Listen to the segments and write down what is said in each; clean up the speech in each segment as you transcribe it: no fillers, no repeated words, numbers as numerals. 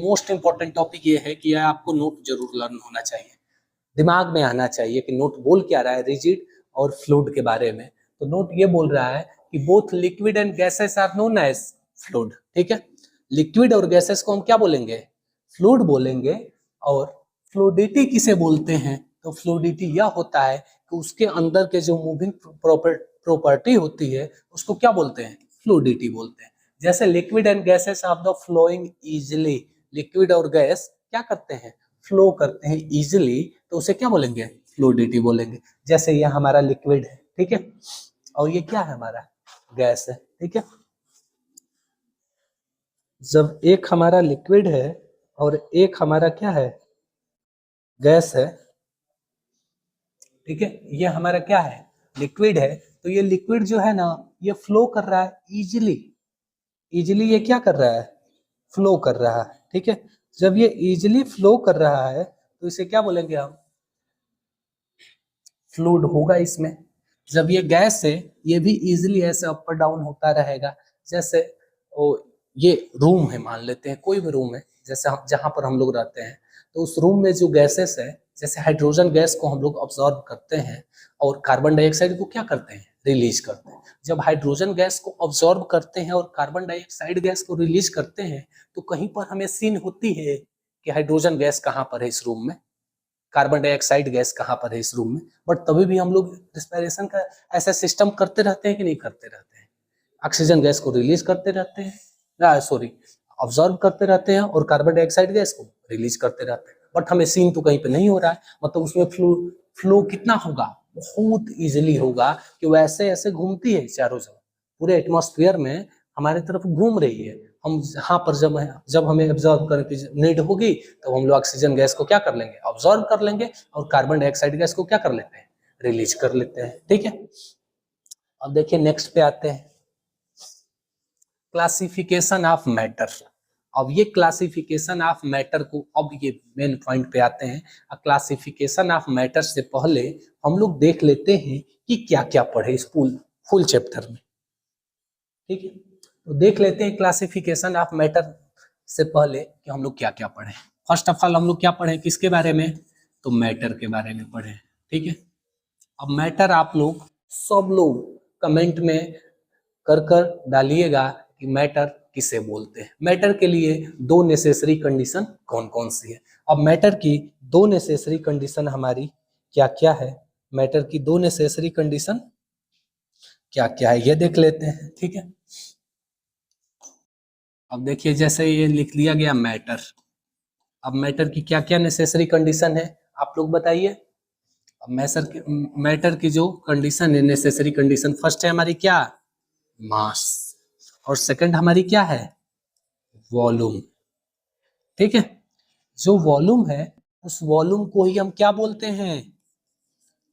Most important topic ये है कि यह आपको नोट जरूर लर्न होना चाहिए, दिमाग में आना चाहिए कि नोट बोल क्या रहा है रिजिड और फ्लूइड के बारे में। तो नोट ये बोल रहा है कि both liquid and gases are known as fluid. ठीक है, लिक्विड और गैसेस को हम क्या बोलेंगे? फ्लूइड बोलेंगे। और फ्लूइडिटी किसे बोलते हैं? तो फ्लूइडिटी यह होता है कि उसके अंदर के जो मूविंग प्रॉपर्टी होती है उसको क्या बोलते हैं? फ्लूइडिटी बोलते हैं। जैसे liquid and gases of the flowing easily, liquid और गैस क्या करते हैं? फ्लो करते हैं इजिली, तो उसे क्या बोलेंगे? फ्लूइडिटी बोलेंगे। जैसे ये हमारा लिक्विड है, ठीक है, और ये क्या है? हमारा गैस है। ठीक है, जब एक हमारा लिक्विड है और एक हमारा क्या है? गैस है। ठीक है, ये हमारा क्या है? लिक्विड है। तो ये लिक्विड जो है ना, ये फ्लो कर रहा है इजिली। इजिली ये क्या कर रहा है? फ्लो कर रहा है। ठीक है, जब ये इजिली फ्लो कर रहा है तो इसे क्या बोलेंगे हम? फ्लूइड होगा इसमें। जब ये गैस है, ये भी इजिली ऐसे अप और डाउन होता रहेगा। जैसे ये रूम है, मान लेते हैं कोई भी रूम है, जैसे हम जहां पर हम लोग रहते हैं, तो उस रूम में जो गैसेस है, जैसे हाइड्रोजन गैस को हम लोग ऑब्जॉर्व करते हैं और कार्बन डाइऑक्साइड को क्या करते हैं? रिलीज करते हैं। जब हाइड्रोजन गैस को ऑब्जॉर्व करते हैं और कार्बन डाइऑक्साइड गैस को रिलीज करते हैं, तो कहीं पर हमें सीन होती है कि हाइड्रोजन गैस कहाँ पर है इस रूम में, कार्बन डाइऑक्साइड गैस कहाँ पर है इस रूम में। बट तभी भी हम लोग रिस्पिरेशन का ऐसा सिस्टम करते रहते हैं कि नहीं करते रहते हैं? ऑक्सीजन गैस को रिलीज करते रहते हैं, सॉरी, ऑब्जर्व करते रहते हैं और कार्बन डाइऑक्साइड गैस को रिलीज करते रहते हैं। बट हमें सीन तो कहीं पे नहीं हो रहा है। मतलब उसमें फ्लो कितना होगा? बहुत इजिली होगा कि वो ऐसे ऐसे घूमती है चारों जगह, पूरे एटमॉस्फेयर में हमारे तरफ घूम रही है। हम यहाँ पर जब हमें ऑब्जर्व करने की नीड होगी तो हम लोग ऑक्सीजन गैस को क्या कर लेंगे? ऑब्जर्व कर लेंगे, और कार्बन डाइऑक्साइड गैस को क्या कर लेते हैं? रिलीज कर लेते हैं। ठीक है, अब देखिए नेक्स्ट पे आते हैं, क्लासिफिकेशन ऑफ मैटर। अब ये क्लासिफिकेशन ऑफ मैटर को, अब ये मेन पॉइंट पे आते हैं। क्लासिफिकेशन ऑफ मैटर से पहले हम लोग देख लेते हैं कि क्या क्या पढ़े इस फुल चैप्टर में। ठीक है, तो देख लेते हैं क्लासिफिकेशन ऑफ मैटर से पहले कि हम लोग क्या क्या पढ़े। फर्स्ट ऑफ ऑल हम लोग क्या पढ़े? किसके बारे में? तो मैटर के बारे में पढ़े। ठीक है, अब मैटर आप लोग सब लोग कमेंट में कर कर डालिएगा कि मैटर किसे बोलते हैं। मैटर के लिए दो नेसेसरी कंडीशन कौन कौन सी है? अब मैटर की दो नेसेसरी कंडीशन हमारी क्या क्या है? मैटर की दो नेसेसरी कंडीशन क्या क्या है ये देख लेते हैं। ठीक है, अब देखिए जैसे ये लिख लिया गया मैटर। अब मैटर की क्या क्या नेसेसरी कंडीशन है आप लोग बताइए। अब मैटर की जो कंडीशन है, नेसेसरी कंडीशन, फर्स्ट है हमारी क्या? मास। और सेकंड हमारी क्या है? वॉल्यूम। ठीक है, जो वॉल्यूम है उस वॉल्यूम को ही हम क्या बोलते हैं?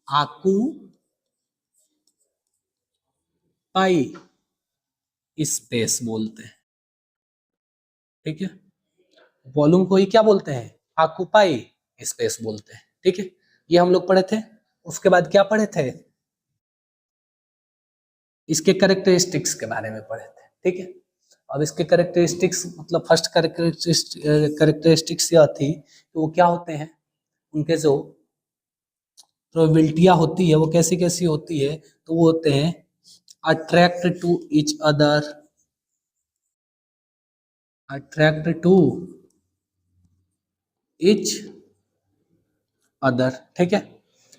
ऑक्यूपाई स्पेस बोलते हैं। ठीक है, वॉल्यूम को ही क्या बोलते हैं? ऑक्यूपाई स्पेस बोलते हैं। ठीक है, ये हम लोग पढ़े थे। उसके बाद क्या पढ़े थे? इसके कैरेक्टरिस्टिक्स के बारे में पढ़े थे। ठीक है, अब इसके कैरेक्टरिस्टिक्स, मतलब फर्स्ट कैरेक्टरिस्टिक्स यह थी कि वो क्या होते हैं, उनके जो प्रोबेबिलिटियां होती है वो कैसी कैसी होती है? तो वो होते हैं attract to each other, attract to each other. ठीक है,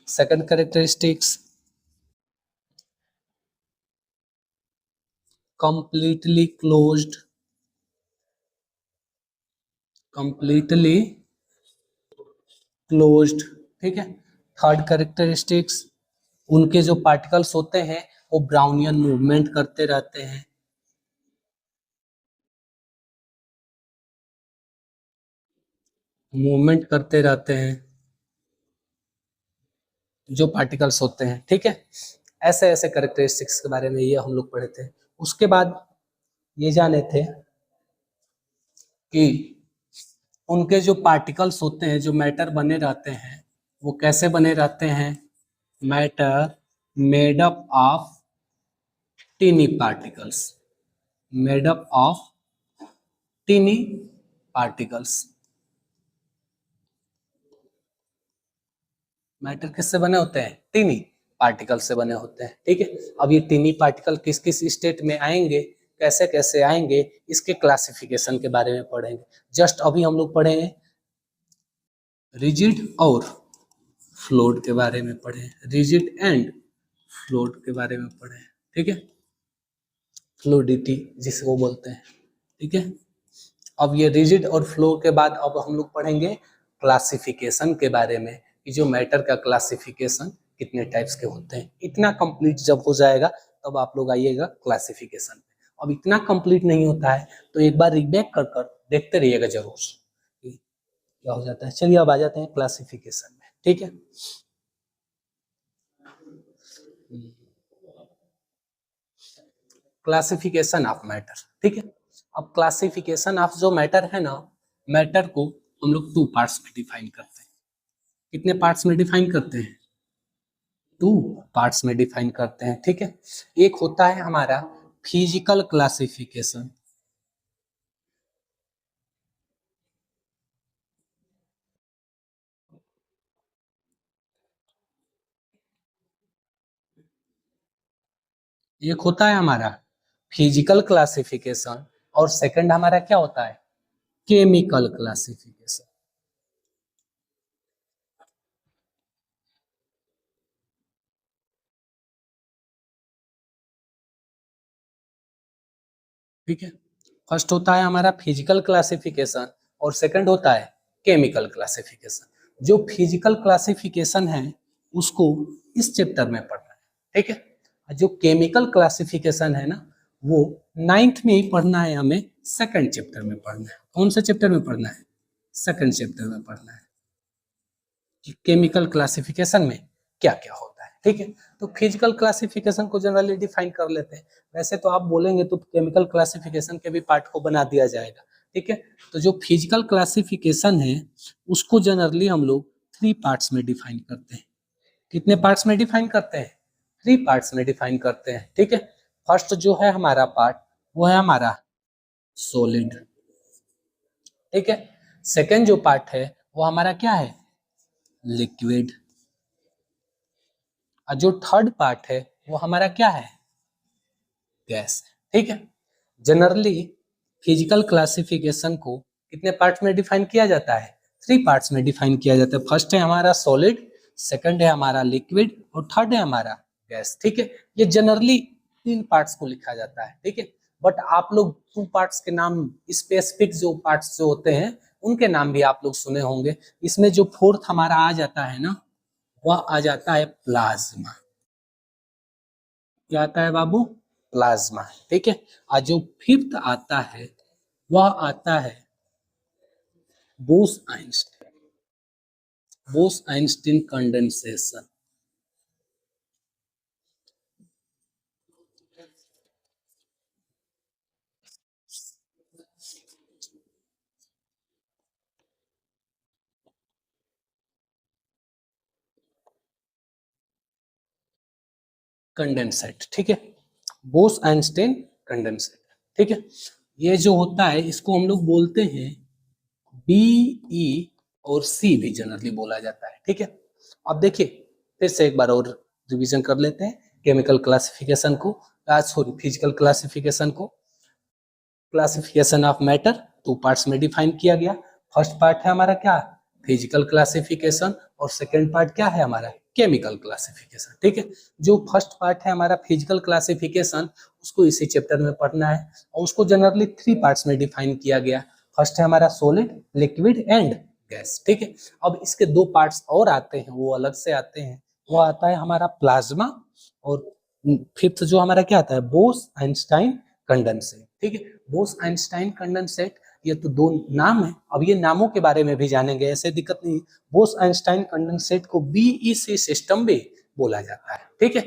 second characteristics completely closed, completely closed. ठीक है, थर्ड कैरेक्टरिस्टिक्स, उनके जो पार्टिकल्स होते हैं वो ब्राउनियन मूवमेंट करते रहते हैं। मूवमेंट करते रहते हैं जो पार्टिकल्स होते हैं। ठीक है, ऐसे ऐसे कैरेक्टरिस्टिक्स के बारे में ये हम लोग पढ़े थे। उसके बाद ये जाने थे कि उनके जो पार्टिकल्स होते हैं, जो मैटर बने रहते हैं, वो कैसे बने रहते हैं? Matter made up of tiny particles, made up of tiny particles. Matter किससे बने होते हैं? टीनी पार्टिकल से बने होते हैं। ठीक है, अब ये टीनी पार्टिकल किस किस स्टेट में आएंगे, कैसे कैसे आएंगे, इसके क्लासिफिकेशन के बारे में पढ़ेंगे। जस्ट अभी हम लोग पढ़े रिजिड और फ्लूइड के बारे में पढ़े, रिजिड एंड फ्लूइड के बारे में पढ़े। ठीक है, फ्लूइडिटी जिसको बोलते हैं। ठीक है, अब ये रिजिड और फ्लो के बाद अब हम लोग पढ़ेंगे क्लासिफिकेशन के बारे में, कि जो मैटर का क्लासिफिकेशन कितने टाइप्स के होते हैं। इतना कंप्लीट जब हो जाएगा तब आप लोग आइएगा क्लासिफिकेशन पे। अब इतना कंप्लीट नहीं होता है तो एक बार रिबैक कर कर देखते रहिएगा जरूर क्या हो जाता है। चलिए अब आ जाते हैं क्लासिफिकेशन में। ठीक है, क्लासिफिकेशन ऑफ मैटर। ठीक है, अब क्लासिफिकेशन ऑफ जो मैटर है ना, मैटर को हम लोग 2 पार्ट्स में डिफाइन करते हैं। कितने पार्ट्स में डिफाइन करते हैं? 2 पार्ट्स में डिफाइन करते हैं। ठीक है, एक होता है हमारा फिजिकल क्लासिफिकेशन, एक होता है हमारा फिजिकल क्लासिफिकेशन, और सेकंड हमारा क्या होता है? Chemical classification. ठीक है, फर्स्ट होता है हमारा फिजिकल क्लासिफिकेशन और सेकंड होता है केमिकल क्लासिफिकेशन। जो फिजिकल क्लासिफिकेशन है उसको इस चैप्टर में पढ़ना है। ठीक है, जो केमिकल क्लासिफिकेशन है ना वो 9th में ही पढ़ना है, हमें सेकंड चैप्टर में पढ़ना है। कौन सा चैप्टर में पढ़ना है? सेकंड चैप्टर में पढ़ना है कि केमिकल क्लासिफिकेशन में क्या क्या होता है। ठीक है, तो फिजिकल क्लासिफिकेशन को जनरली डिफाइन कर लेते हैं। वैसे तो आप बोलेंगे तो केमिकल क्लासिफिकेशन के भी पार्ट को बना दिया जाएगा। ठीक है, तो जो फिजिकल क्लासिफिकेशन है उसको जनरली हम लोग 3 पार्ट्स में डिफाइन करते हैं। कितने पार्ट्स में डिफाइन करते हैं? 3 पार्ट्स में डिफाइन करते हैं। ठीक है, फर्स्ट जो है हमारा पार्ट वो है हमारा सॉलिड। ठीक है, सेकेंड जो पार्ट है वो हमारा क्या है? लिक्विड। और जो थर्ड पार्ट है वो हमारा क्या है? गैस। ठीक है, जनरली फिजिकल क्लासिफिकेशन को कितने पार्ट्स में डिफाइन किया जाता है? 3 पार्ट्स में डिफाइन किया जाता है। फर्स्ट है हमारा सॉलिड, सेकंड है हमारा लिक्विड और थर्ड है हमारा गैस। ठीक है, ये जनरली 3 पार्ट्स को लिखा जाता है। ठीक है, बट आप लोग 2 पार्ट्स के नाम, स्पेसिफिक जो पार्ट्स जो होते हैं उनके नाम भी आप लोग सुने होंगे। इसमें जो फोर्थ हमारा आ जाता है ना वह आ जाता है प्लाज्मा। क्या आता है बाबू? प्लाज्मा। ठीक है, और जो फिफ्थ आता है वह आता है Bose Einstein, Bose Einstein condensation. Condensate. ठीक है, बोस आइंस्टीन कंडेंसेट। ठीक है, ये जो होता है इसको हम लोग बोलते हैं बीई और सी भी जनरली बोला जाता है। ठीक है, अब देखिए फिर से एक बार और रिवीजन कर लेते हैं केमिकल क्लासिफिकेशन को, सॉरी फिजिकल क्लासिफिकेशन को। क्लासिफिकेशन ऑफ मैटर 2 पार्ट्स में डिफाइन किया गया। फर्स्ट पार्ट है हमारा क्या? फिजिकल क्लासिफिकेशन, और सेकंड पार्ट क्या है हमारा? Chemical classification. ठीक है, जो फर्स्ट पार्ट है हमारा फिजिकल क्लासिफिकेशन उसको इसी चैप्टर में पढ़ना है, और उसको जनरली 3 पार्ट्स में डिफाइन किया गया। फर्स्ट है हमारा सॉलिड, लिक्विड एंड गैस। ठीक है, अब इसके 2 पार्ट्स और आते हैं, वो अलग से आते हैं। वो आता है हमारा प्लाज्मा, और फिफ्थ जो हमारा क्या आता है? Bose Einstein condensate. ठीक है, बोस आइंस्टाइन कंडेंसेट, ये तो 2 नाम है। अब ये नामों के बारे में भी जानेंगे, ऐसे दिक्कत नहीं। बोस आइंस्टाइन कंडेंसेट को बीईसी सिस्टम भी बोला जाता है। ठीक है,